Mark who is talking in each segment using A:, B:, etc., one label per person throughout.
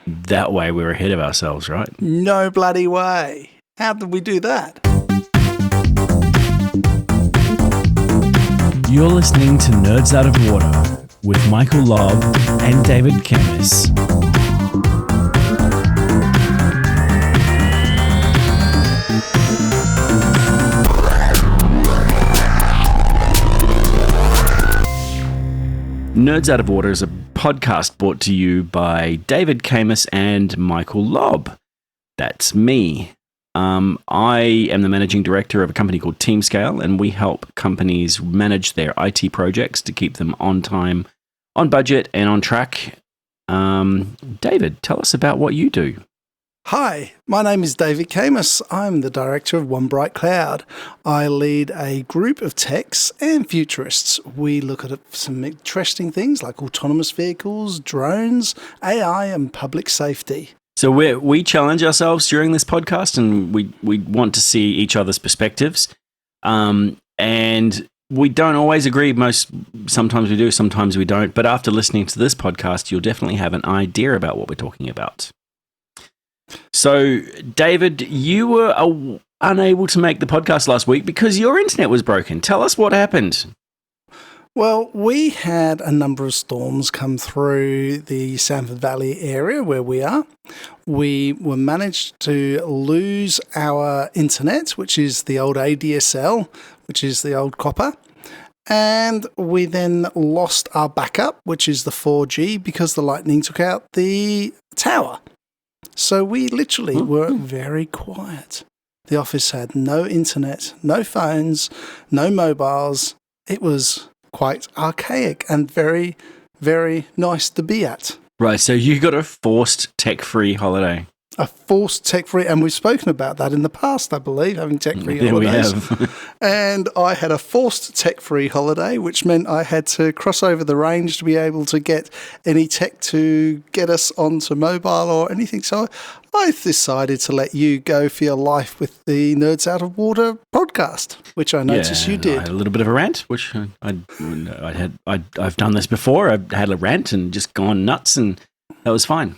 A: That way we're ahead of ourselves, right?
B: No bloody way. How did we do that?
A: You're listening to Nerds Out of Water with Michael Lobb and David Camus. Nerds Out of Water is a podcast brought to you by David Camus and Michael Lobb. That's me. I am the managing director of a company called TeamScale, and we help companies manage their IT projects to keep them on time, on budget, and on track. David, tell us about what you do.
B: Hi, my name is David Camus. I'm the director of One Bright Cloud. I lead a group of techs and futurists. We look at some interesting things like autonomous vehicles, drones, AI, and public safety.
A: So we challenge ourselves during this podcast, and we want to see each other's perspectives. And we don't always agree. Sometimes we do, sometimes we don't. But after listening to this podcast, you'll definitely have an idea about what we're talking about. So, David, you were unable to make the podcast last week because your internet was broken. Tell us what happened.
B: Well, we had a number of storms come through the Sanford Valley area where we are. We were managed to lose our internet, which is the old ADSL, which is the old copper. And we then lost our backup, which is the 4G, because the lightning took out the tower. So we literally were very quiet. The office had no internet, no phones, no mobiles. It was quite archaic and very, very nice to be at.
A: Right, so you got a forced tech-free holiday.
B: A forced tech-free, and we've spoken about that in the past, I believe, having tech-free holidays.
A: We have.
B: And I had a forced tech-free holiday, which meant I had to cross over the range to be able to get any tech to get us onto mobile or anything. So I decided to let you go for your life with the Nerds Out of Water podcast, which I noticed you did.
A: I had a little bit of a rant, which I've done this before. I've had a rant and just gone nuts, and that was fine.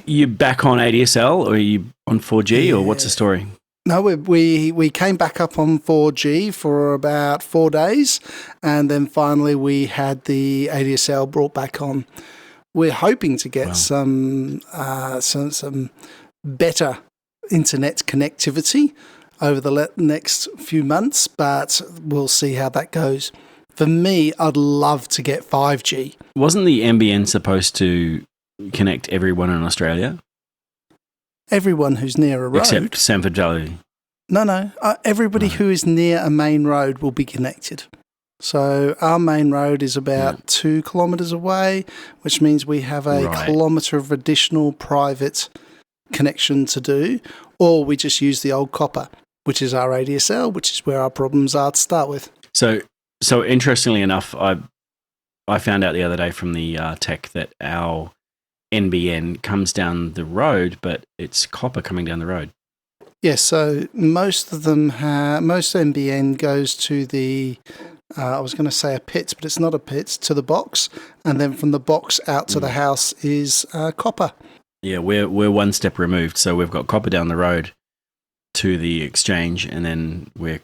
A: You back on ADSL, or are you on 4G, or what's the story?
B: No, we came back up on 4G for about 4 days, and then finally we had the ADSL brought back on. We're hoping to get some better internet connectivity over the next few months, but we'll see how that goes. For me, I'd love to get 5G.
A: Wasn't the NBN supposed to connect everyone in Australia?
B: Everyone who's near a road.
A: Except Sanford Valley.
B: No. Everybody who is near a main road will be connected. So our main road is about 2 kilometres away, which means we have a kilometre of additional private connection to do, or we just use the old copper, which is our ADSL, which is where our problems are to start with.
A: So interestingly enough, I found out the other day from the tech that our NBN comes down the road, but it's copper coming down the road.
B: Yes, so most of them most NBN goes to the, I was going to say a pit, but it's not a pit, to the box, and then from the box out to the house is copper.
A: Yeah, we're one step removed, so we've got copper down the road to the exchange, and then in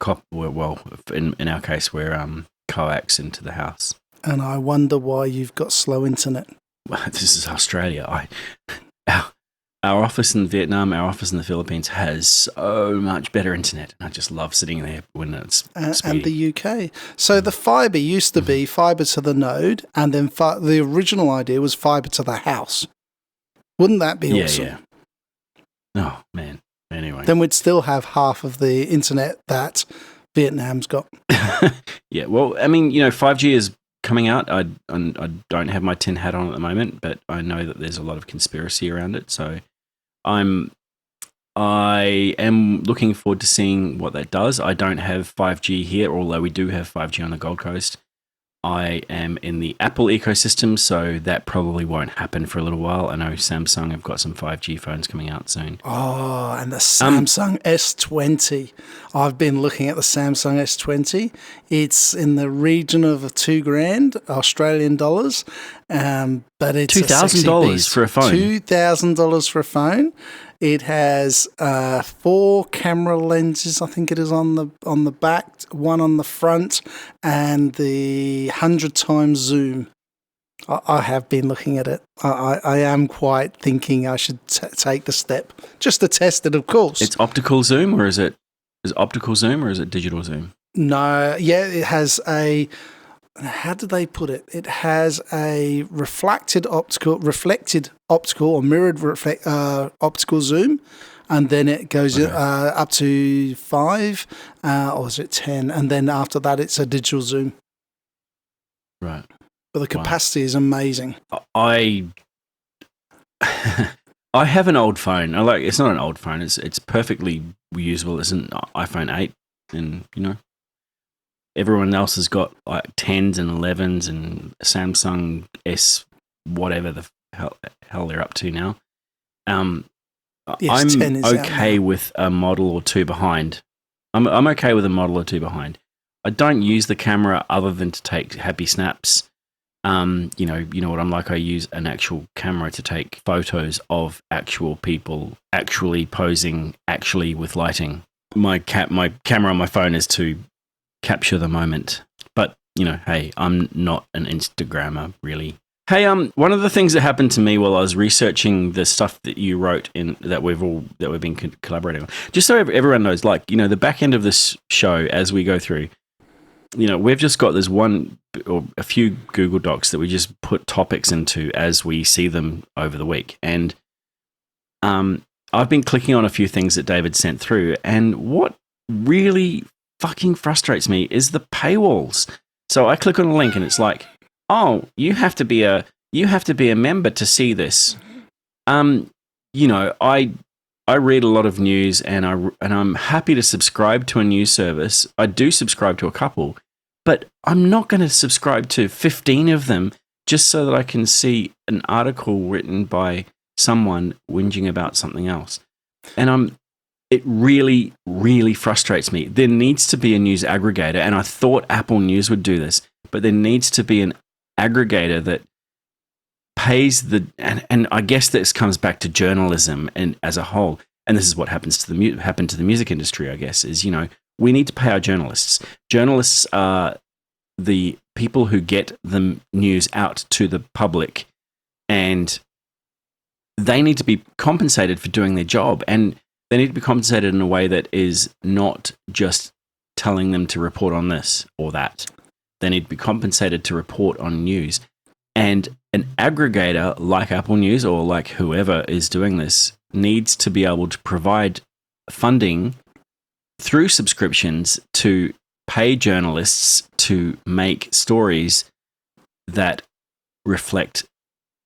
A: our case, we're coax into the house.
B: And I wonder why you've got slow internet.
A: Well, this is Australia. Our office in Vietnam, our office in the Philippines has so much better internet. I just love sitting there when it's speedy.
B: And the UK. So the fibre used to be fibre to the node, and then the original idea was fibre to the house. Wouldn't that be awesome?
A: Yeah. Oh, man. Anyway.
B: Then we'd still have half of the internet that Vietnam's got.
A: Yeah, well, I mean, 5G is coming out. I don't have my tin hat on at the moment, but I know that there's a lot of conspiracy around it. So I am looking forward to seeing what that does. I don't have 5G here, although we do have 5G on the Gold Coast. I am in the Apple ecosystem, so that probably won't happen for a little while. I know Samsung have got some 5G phones coming out soon.
B: Oh, and the Samsung S20. I've been looking at the Samsung S20. It's in the region of $2,000 Australian dollars, but it's
A: $2,000 for a phone.
B: $2,000 for a phone. It has 4 camera lenses, I think it is on the back, 1 on the front, and the 100 times zoom. I have been looking at it. I am quite thinking I should take the step just to test it, of course.
A: It's optical zoom, or is it optical zoom, or is it digital zoom?
B: No, yeah, it has a. How did they put it? It has a reflected optical, or mirrored optical zoom, and then it goes up to 5, or is it 10? And then after that, it's a digital zoom.
A: Right.
B: But the capacity is amazing.
A: I have an old phone. It's not an old phone. It's perfectly usable. It's an iPhone 8, and everyone else has got like 10s and 11s and Samsung S, whatever the hell they're up to now.
B: Yes,
A: I'm okay with a model or two behind. I'm okay with a model or two behind. I don't use the camera other than to take happy snaps. You know what I'm like. I use an actual camera to take photos of actual people actually posing, actually with lighting. My camera on my phone is to capture the moment. But hey, I'm not an Instagrammer really. Hey, one of the things that happened to me while I was researching the stuff that you wrote in that we've been collaborating on, just so everyone knows, the back end of this show as we go through. We've just got this one or a few Google Docs that we just put topics into as we see them over the week. And I've been clicking on a few things that David sent through. And what really fucking frustrates me is the paywalls. So I click on a link and it's like, oh, you have to be a member to see this. I read a lot of news and I'm happy to subscribe to a news service. I do subscribe to a couple, but I'm not going to subscribe to 15 of them just so that I can see an article written by someone whinging about something else. And it really, really frustrates me. There needs to be a news aggregator, and I thought Apple News would do this, but there needs to be an aggregator that pays and I guess this comes back to journalism and as a whole, and this is what happened to the music industry, I guess, is we need to pay our journalists. Journalists are the people who get the news out to the public, and they need to be compensated for doing their job, and they need to be compensated in a way that is not just telling them to report on this or that. They need to be compensated to report on news. And an aggregator like Apple News or like whoever is doing this needs to be able to provide funding through subscriptions to pay journalists to make stories that reflect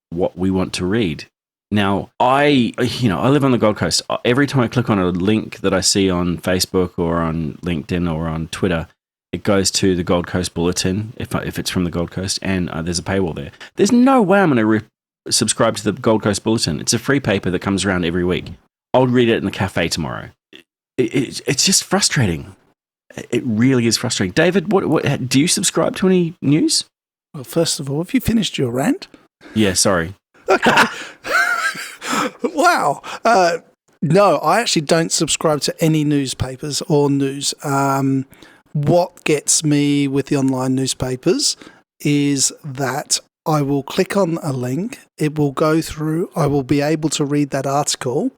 A: what we want to read. Now, I live on the Gold Coast. Every time I click on a link that I see on Facebook or on LinkedIn or on Twitter, it goes to the Gold Coast Bulletin, if it's from the Gold Coast, and there's a paywall there. There's no way I'm going to subscribe to the Gold Coast Bulletin. It's a free paper that comes around every week. I'll read it in the cafe tomorrow. It's just frustrating. It really is frustrating. David, what do you subscribe to any news?
B: Well, first of all, have you finished your rant?
A: Yeah, sorry.
B: Okay. Wow. No, I actually don't subscribe to any newspapers or news. What gets me with the online newspapers is that I will click on a link, it will go through, I will be able to read that article.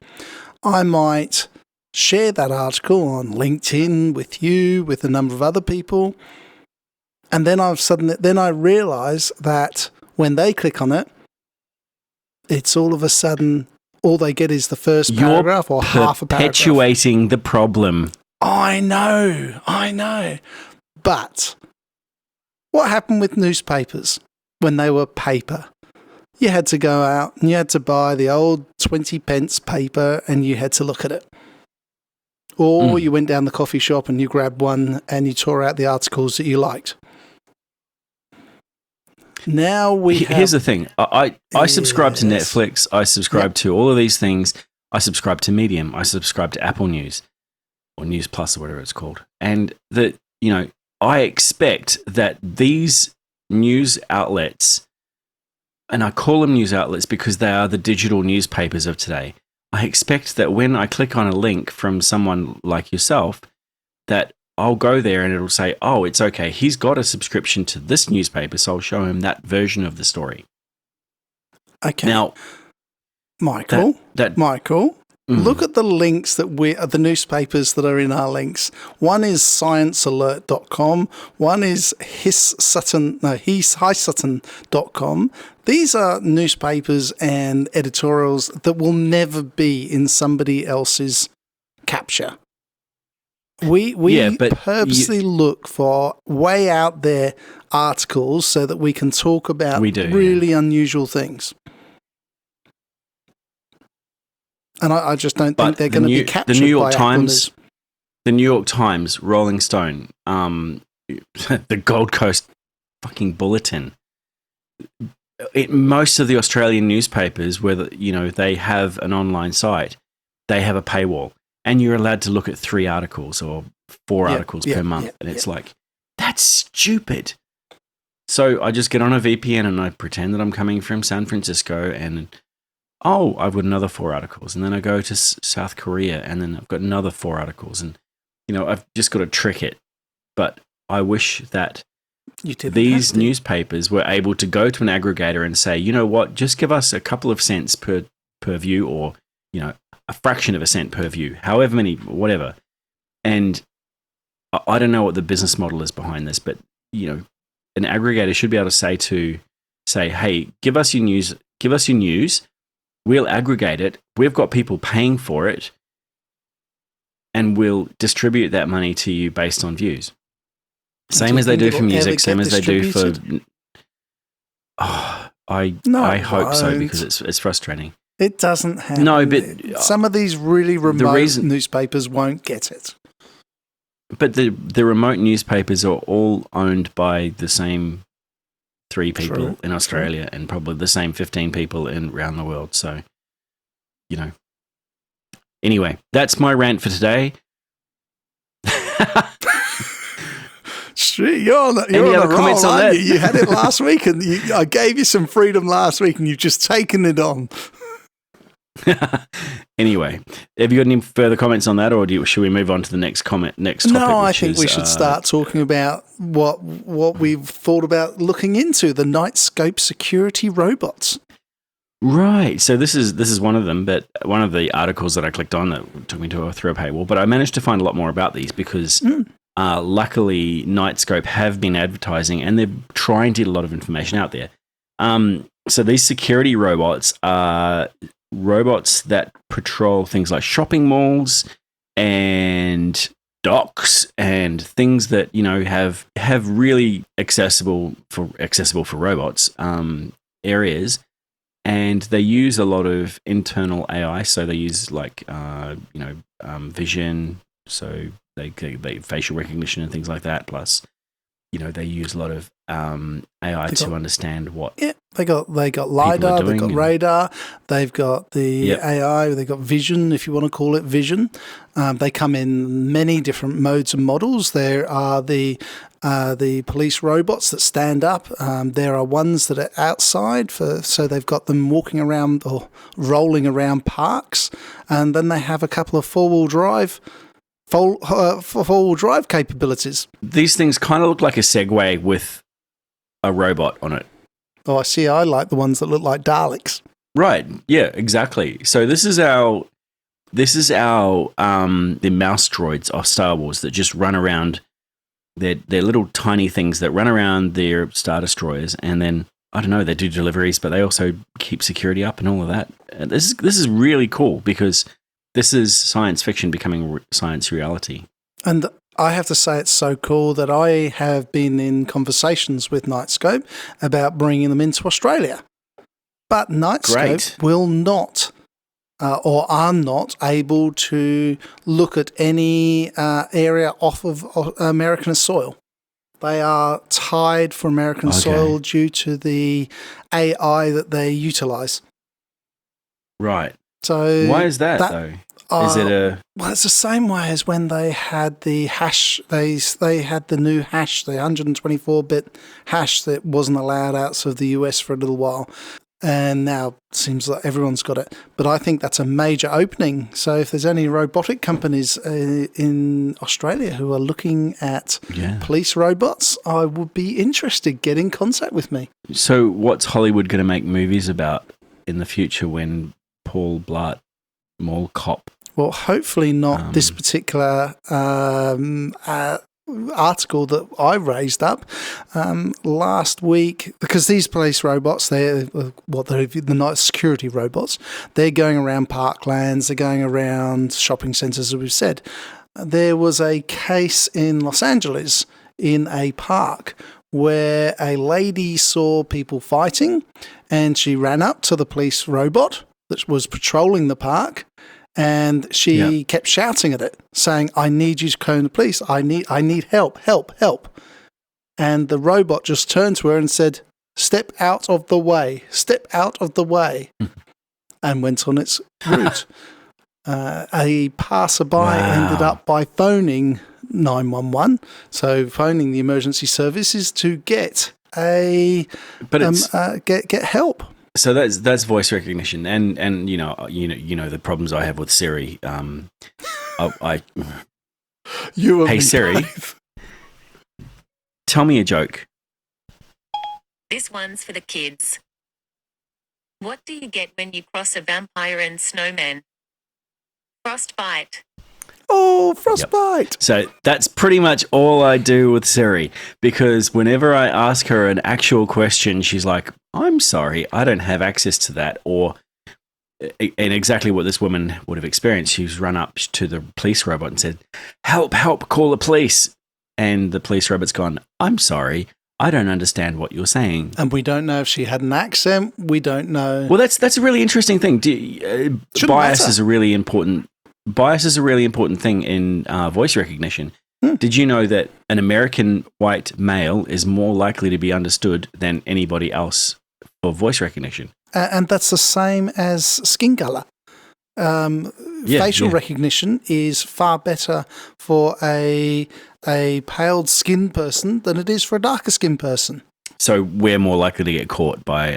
B: I might share that article on LinkedIn with you, with a number of other people, and then I realise that when they click on it, it's all of a sudden all they get is the first paragraph or half a paragraph.
A: Perpetuating the problem.
B: I know. But what happened with newspapers when they were paper? You had to go out and you had to buy the old 20 pence paper and you had to look at it. Or you went down the coffee shop and you grabbed one and you tore out the articles that you liked. Now
A: here's the thing. I subscribe to Netflix. I subscribe to all of these things. I subscribe to Medium. I subscribe to Apple News or News Plus or whatever it's called. And I expect that these news outlets, and I call them news outlets because they are the digital newspapers of today. I expect that when I click on a link from someone like yourself, that I'll go there and it'll say, oh, it's okay. He's got a subscription to this newspaper, so I'll show him that version of the story.
B: Okay.
A: Now,
B: Michael, look at the links that the newspapers that are in our links. One is sciencealert.com. One is highsutton.com. These are newspapers and editorials that will never be in somebody else's capture. We purposely look for way out there articles so that we can talk about really unusual things. And I just don't think they're going to be captured by
A: the New York
B: Times.
A: The New York Times, Rolling Stone, the Gold Coast fucking Bulletin. Most of the Australian newspapers, where they have an online site, they have a paywall, and you're allowed to look at 3 articles or 4 articles per month, and it's like, that's stupid. So I just get on a VPN and I pretend that I'm coming from San Francisco, and I've got another 4 articles, and then I go to South Korea, and then I've got another 4 articles, and I've just got to trick it. But I wish that these newspapers were able to go to an aggregator and say, you know what, just give us a couple of cents per view, or a fraction of a cent per view, however many, whatever. And I don't know what the business model is behind this, but an aggregator should be able to say, hey, give us your news. We'll aggregate it. We've got people paying for it, and we'll distribute that money to you based on views. Same as they do for music, same as they do for. I hope so, because it's frustrating.
B: It doesn't happen.
A: No, but
B: some of these really remote newspapers won't get it.
A: But the remote newspapers are all owned by the same 3 people in Australia, and probably the same 15 people around the world. So, Anyway, that's my rant for today.
B: You're on a roll, aren't you? You had it last week, and I gave you some freedom last week, and you've just taken it on.
A: Anyway, have you got any further comments on that, or should we move on to the next topic?
B: No, I think we should start talking about what we've thought about looking into, the Knightscope security robots.
A: Right. So this is one of them, but one of the articles that I clicked on that took me through a paywall. But I managed to find a lot more about these because luckily Knightscope have been advertising, and they're trying to get a lot of information out there. So these security robots are robots that patrol things like shopping malls and docks and things that have really accessible for robots areas, and they use a lot of internal AI. So they use vision, so they facial recognition and things like that. Plus, they use a lot of AI to understand what. Yeah,
B: they got LiDAR, they've got radar, they've got the AI, they've got vision, if you want to call it vision. They come in many different modes and models. There are the police robots that stand up. There are ones that are outside, so they've got them walking around or rolling around parks. And then they have a couple of four-wheel drive capabilities.
A: These things kind of look like a Segway with a robot on it.
B: Oh, I see. I like the ones that look like Daleks.
A: Right. Yeah, exactly. So this is our the mouse droids of Star Wars that just run around. They're little tiny things that run around their Star Destroyers, and then I don't know, they do deliveries, but they also keep security up and all of that. And this is really cool because this is science fiction becoming science reality.
B: And I have to say it's so cool that I have been in conversations with Knightscope about bringing them into Australia. But Knightscope will not or are not able to look at any area off of American soil. They are tied for American soil due to the AI that they utilize.
A: Right.
B: So
A: why is that though? Is it
B: well, it's the same way as when they had the hash. They had the new hash, the 124-bit hash that wasn't allowed out of the US for a little while, and now it seems like everyone's got it. But I think that's a major opening. So if there's any robotic companies in Australia who are looking at police robots, I would be interested. Get in contact with me.
A: So what's Hollywood going to make movies about in the future when Paul Blart Mall Cop?
B: Well, hopefully not this particular article that I raised up last week, because these police robots, they're the night security robots. They're going around parklands, they're going around shopping centres, as we've said. There was a case in Los Angeles in a park where a lady saw people fighting and she ran up to the police robot that was patrolling the park, and she kept shouting at it, saying, "I need you to call the police. I need help, help, help." And the robot just turned to her and said, "Step out of the way, step out of the way," and went on its route. A passerby ended up by phoning 911, so phoning the emergency services to get get help.
A: So that's voice recognition, and you know the problems I have with Siri. Hey Siri, tell me a joke.
C: This one's for the kids. What do you get when you cross a vampire and snowman? Frostbite.
B: Oh, frostbite.
A: Yep. So that's pretty much all I do with Siri, because whenever I ask her an actual question, she's like, "I'm sorry, I don't have access to that." And exactly what this woman would have experienced. She's run up to the police robot and said, "Help, help, call the police." And the police robot's gone, "I'm sorry, I don't understand what you're saying."
B: And we don't know if she had an accent. We don't know.
A: Well, that's a really interesting thing. Bias is a really important thing in voice recognition. Did you know that an American white male is more likely to be understood than anybody else for voice recognition?
B: And that's the same as skin color. Facial recognition is far better for a pale skinned person than it is for a darker skinned person.
A: So we're more likely to get caught by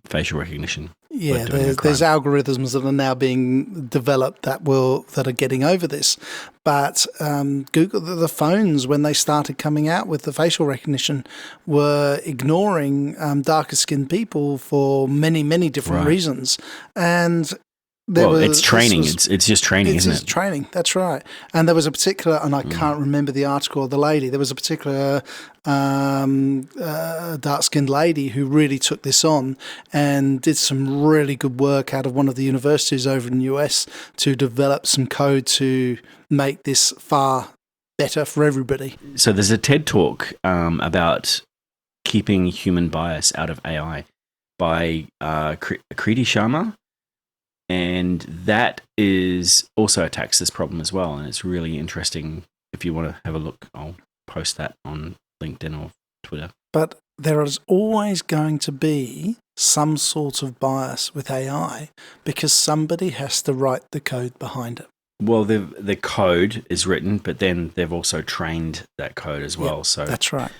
A: facial recognition.
B: Yeah, there's algorithms that are now being developed that are getting over this. But Google, the phones, when they started coming out with the facial recognition, were ignoring darker skinned people for many, many different reasons. And it's training.
A: It's just training, isn't it?
B: It's training. That's right. And there was a particular, and I can't remember the article of the lady. There was a particular dark-skinned lady who really took this on and did some really good work out of one of the universities over in the US to develop some code to make this far better for everybody.
A: So there's a TED talk about keeping human bias out of AI by Kriti Sharma. And that is also attacks this problem as well. And it's really interesting. If you want to have a look, I'll post that on LinkedIn or Twitter.
B: But there is always going to be some sort of bias with AI because somebody has to write the code behind it.
A: Well, the code is written, but then they've also trained that code as well.
B: Yep,
A: so
B: that's right.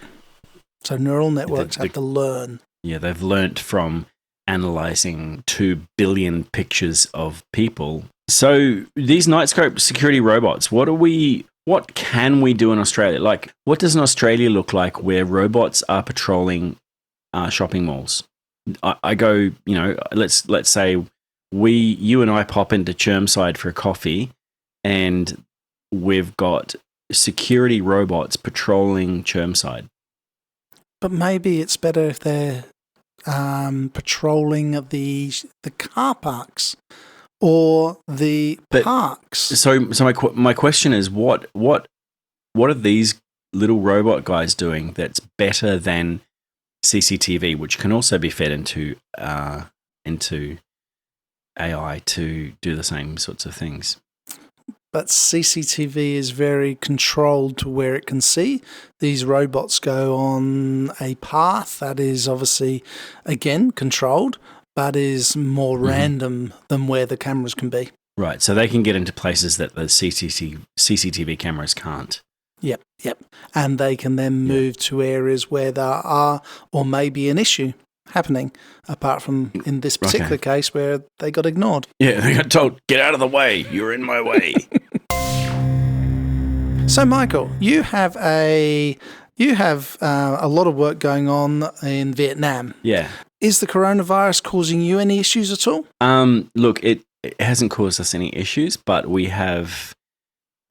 B: So neural networks have to learn. Yeah,
A: they've learnt from analyzing 2 billion pictures of people. So these Knightscope security robots, what can we do in Australia? Like, what does an Australia look like where robots are patrolling shopping malls? I go, let's say you and I pop into Chermside for a coffee, and we've got security robots patrolling Chermside.
B: But maybe it's better if they're patrolling the car parks or the parks.
A: So my question is, what are these little robot guys doing that's better than CCTV, which can also be fed into AI to do the same sorts of things?
B: but CCTV is very controlled to where it can see. These robots go on a path that is obviously, again, controlled, but is more random than where the cameras can be.
A: Right, so they can get into places that the CCTV cameras can't.
B: Yep. And they can then move to areas where there are or maybe an issue happening, apart from in this particular case where they got ignored.
A: Yeah, they got told, get out of the way, you're in my way.
B: So, Michael, you have a lot of work going on in Vietnam.
A: Yeah.
B: Is the coronavirus causing you any issues at all?
A: Look, it hasn't caused us any issues, but we have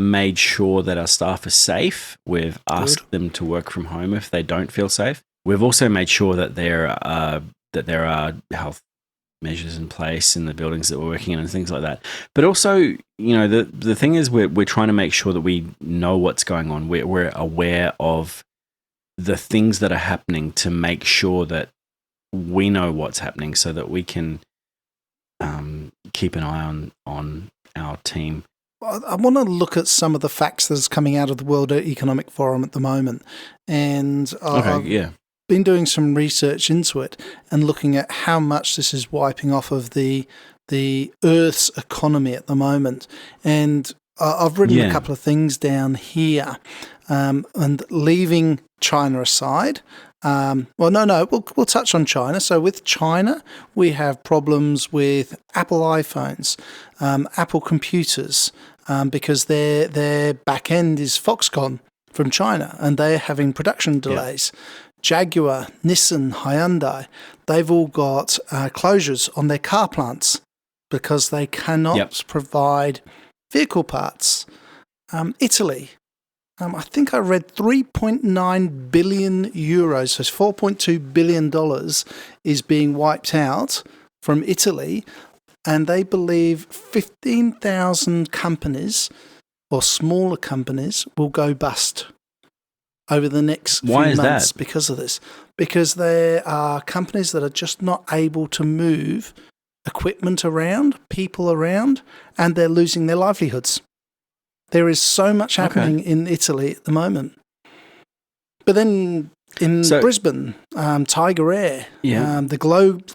A: made sure that our staff are safe. We've asked them to work from home if they don't feel safe. We've also made sure that there are health measures in place in the buildings that we're working in and things like that. But also, the thing is we're trying to make sure that we know what's going on. We're aware of the things that are happening to make sure that we know what's happening so that we can keep an eye on our team.
B: I want to look at some of the facts that's coming out of the World Economic Forum at the moment. And I've been doing some research into it and looking at how much this is wiping off of the Earth's economy at the moment. And I've written a couple of things down here. And leaving China aside, we'll touch on China. So with China, we have problems with Apple iPhones, Apple computers, because their back end is Foxconn from China, and they're having production delays. Jaguar, Nissan, Hyundai, they've all got closures on their car plants because they cannot provide vehicle parts. Italy, I think I read 3.9 billion euros, so $4.2 billion is being wiped out from Italy, and they believe 15,000 companies or smaller companies will go bust over the next few months because of this. Because there are companies that are just not able to move equipment around, people around, and they're losing their livelihoods. There is so much happening in Italy at the moment. But then in Brisbane, Tiger Air, the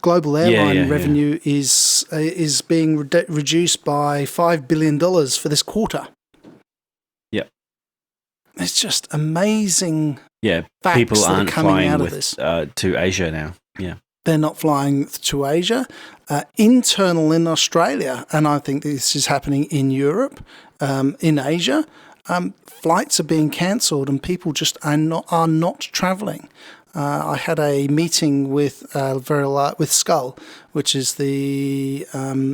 B: global airline revenue is being reduced by $5 billion for this quarter. Yeah. It's just amazing facts
A: people
B: that
A: aren't
B: are coming
A: flying
B: out of this.
A: To Asia now. Yeah.
B: They're not flying to Asia. Internal in Australia, and I think this is happening in Europe, in Asia, flights are being cancelled and people just are not travelling. I had a meeting with Skull, which is the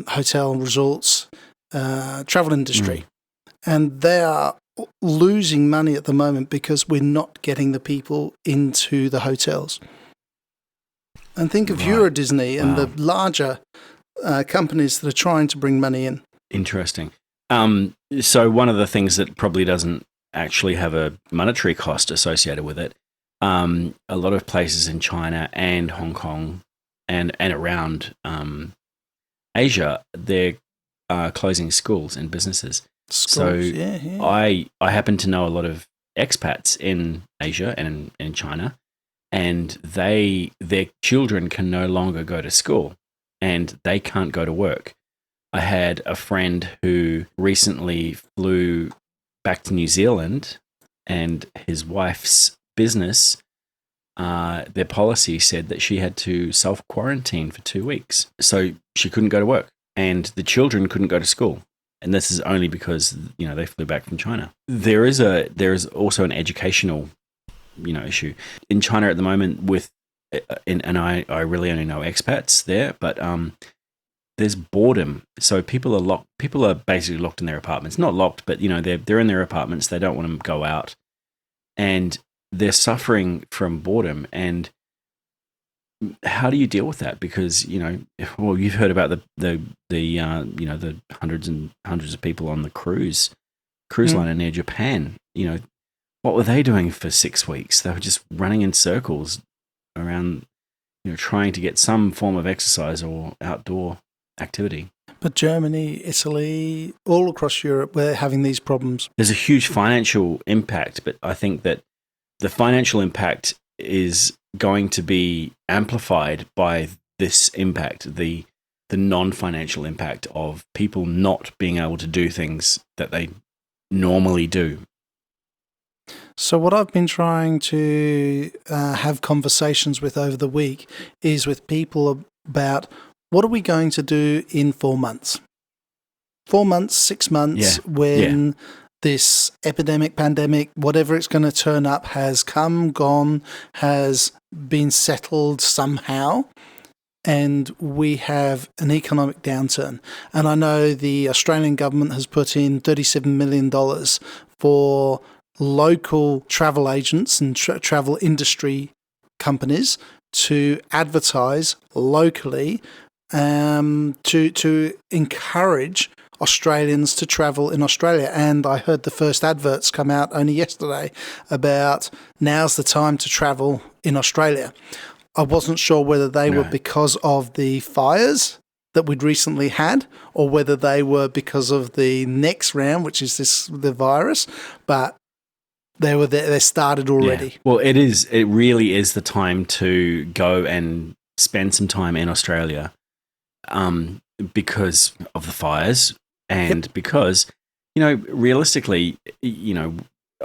B: hotel and resorts travel industry, and they are losing money at the moment because we're not getting the people into the hotels. And think of Euro Disney and the larger companies that are trying to bring money in.
A: Interesting. So one of the things that probably doesn't actually have a monetary cost associated with it, a lot of places in China and Hong Kong and around Asia, they're closing schools and businesses. I happen to know a lot of expats in Asia and in China, and their children can no longer go to school and they can't go to work. I had a friend who recently flew back to New Zealand, and his wife's business, their policy said that she had to self-quarantine for 2 weeks. So she couldn't go to work, and the children couldn't go to school. And this is only because, they flew back from China. There is also an educational, issue in China at the moment and I really only know expats there, but there's boredom. So people are locked. People are basically locked in their apartments. Not locked, but they're in their apartments. They don't want to go out, and they're suffering from boredom. And how do you deal with that? Because you've heard about the hundreds and hundreds of people on the cruise liner near Japan. What were they doing for 6 weeks? They were just running in circles around, trying to get some form of exercise or outdoor activity.
B: But Germany, Italy, all across Europe, we're having these problems.
A: There's a huge financial impact, but I think that the financial impact is going to be amplified by this impact, the non-financial impact of people not being able to do things that they normally do.
B: So what I've been trying to have conversations with over the week is with people about what are we going to do in 4 months? 4 months, 6 months, when this epidemic, pandemic, whatever it's going to turn up has come, gone, has been settled somehow, and we have an economic downturn. And I know the Australian government has put in $37 million for local travel agents and travel industry companies to advertise locally to encourage Australians to travel in Australia. And I heard the first adverts come out only yesterday about now's the time to travel in Australia. I wasn't sure whether they were because of the fires that we'd recently had or whether they were because of the next round, which is the virus, but they started already.
A: Yeah. Well, it really is the time to go and spend some time in Australia because of the fires and because, realistically,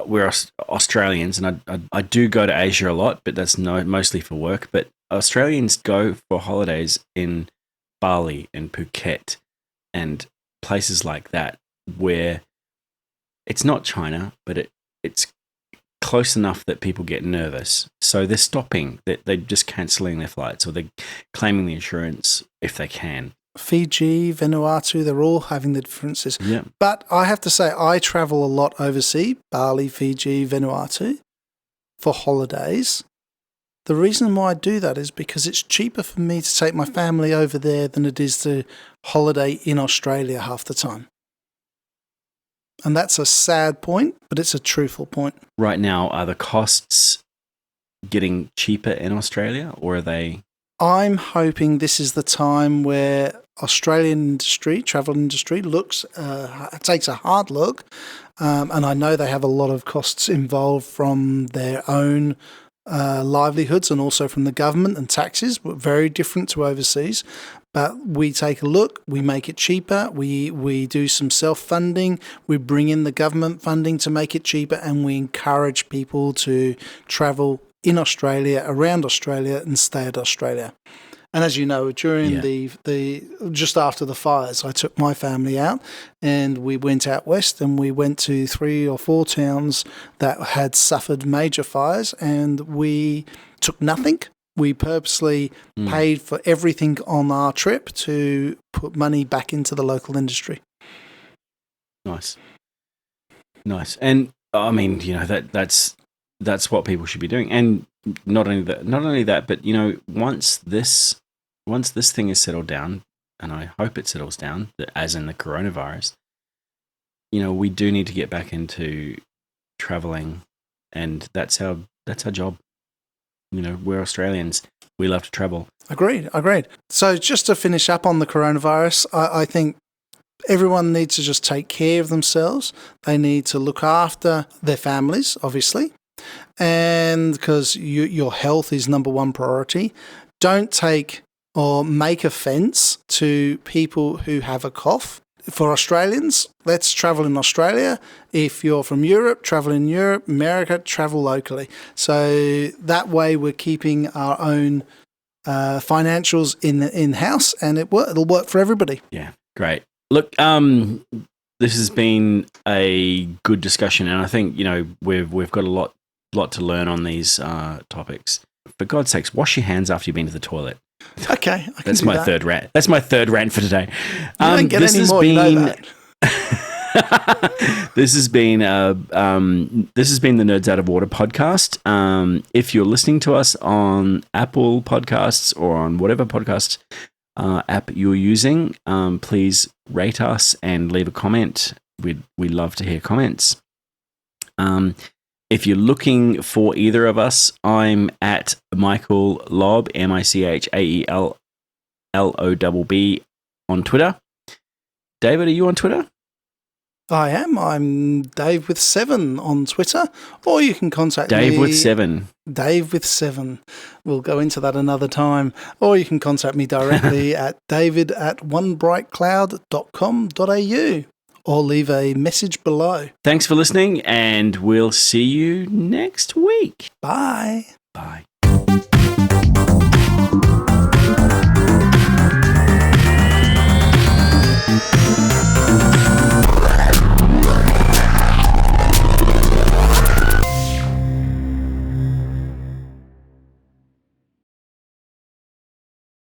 A: we're Australians and I do go to Asia a lot, but that's mostly for work. But Australians go for holidays in Bali and Phuket and places like that where it's not China, but it's close enough that people get nervous. So they're stopping, they're just cancelling their flights or they're claiming the insurance if they can.
B: Fiji, Vanuatu, they're all having the differences.
A: Yeah.
B: But I have to say, I travel a lot overseas, Bali, Fiji, Vanuatu, for holidays. The reason why I do that is because it's cheaper for me to take my family over there than it is to holiday in Australia half the time. And that's a sad point, but it's a truthful point.
A: Right now, are the costs getting cheaper in Australia or are they?
B: I'm hoping this is the time where Australian travel industry takes a hard look. And I know they have a lot of costs involved from their own livelihoods and also from the government and taxes, but very different to overseas. But we take a look, we make it cheaper, we do some self-funding, we bring in the government funding to make it cheaper, and we encourage people to travel in Australia, around Australia, and stay at Australia. And as you know, during the just after the fires, I took my family out and we went out west and we went to 3 or 4 towns that had suffered major fires and we took nothing. We purposely paid for everything on our trip to put money back into the local industry.
A: Nice. And I mean, that's what people should be doing. And not only that, but once this thing is settled down, and I hope it settles down, as in the coronavirus, we do need to get back into traveling, and that's our job. We're Australians. We love to travel.
B: Agreed. So just to finish up on the coronavirus, I think everyone needs to just take care of themselves. They need to look after their families, obviously, and because your health is number one priority. Don't take or make offence to people who have a cough. For Australians, let's travel in Australia. If you're from Europe, travel in Europe. America, travel locally. So that way we're keeping our own financials in-house and it'll work for everybody.
A: Yeah, great. Look, this has been a good discussion and I think, we've got a lot to learn on these topics. For God's sakes, wash your hands after you've been to the toilet.
B: Okay,
A: That's my third rant. That's my third rant for today.
B: You don't get any more, you know that.
A: This has been the Nerds Out of Water podcast. If you're listening to us on Apple Podcasts or on whatever podcast app you're using, please rate us and leave a comment. We love to hear comments. If you're looking for either of us, I'm at Michael Lobb, MichaelLobb, on Twitter. David, are you on Twitter?
B: I am. I'm Dave with 7 on Twitter, or you can contact me.
A: Dave with 7.
B: Dave with 7. We'll go into that another time. Or you can contact me directly at david@onebrightcloud.com.au or leave a message below.
A: Thanks for listening, and we'll see you next week.
B: Bye.
A: Bye.